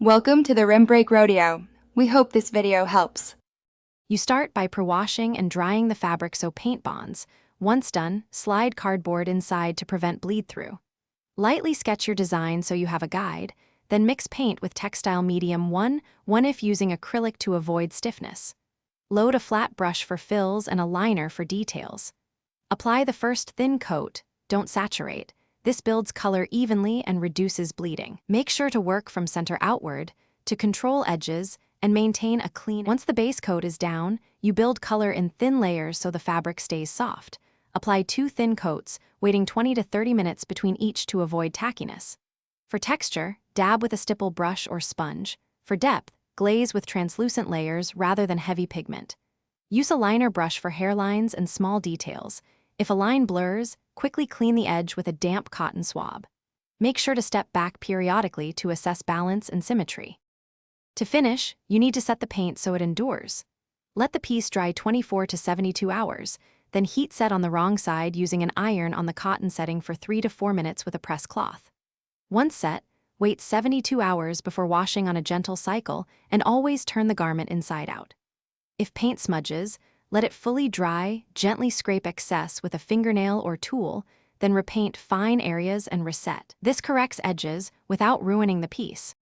Welcome to the Rim Break Rodeo. We hope this video helps. You start by pre-washing and drying the fabric so paint bonds. Once done, slide cardboard inside to prevent bleed-through. Lightly sketch your design so you have a guide, then mix paint with textile medium 1 if using acrylic to avoid stiffness. Load a flat brush for fills and a liner for details. Apply the first thin coat, don't saturate. This builds color evenly and reduces bleeding. Make sure to work from center outward to control edges and maintain a clean. Once the base coat is down, you build color in thin layers so the fabric stays soft. Apply 2 thin coats, waiting 20 to 30 minutes between each to avoid tackiness. For texture, dab with a stipple brush or sponge. For depth, glaze with translucent layers rather than heavy pigment. Use a liner brush for hairlines and small details. If a line blurs, quickly clean the edge with a damp cotton swab. Make sure to step back periodically to assess balance and symmetry. To finish, you need to set the paint so it endures. Let the piece dry 24 to 72 hours, then heat set on the wrong side using an iron on the cotton setting for 3 to 4 minutes with a press cloth. Once set, wait 72 hours before washing on a gentle cycle and always turn the garment inside out. If paint smudges, let it fully dry, gently scrape excess with a fingernail or tool, then repaint fine areas and reset. This corrects edges without ruining the piece.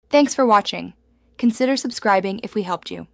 Thanks for watching. Consider subscribing if we helped you.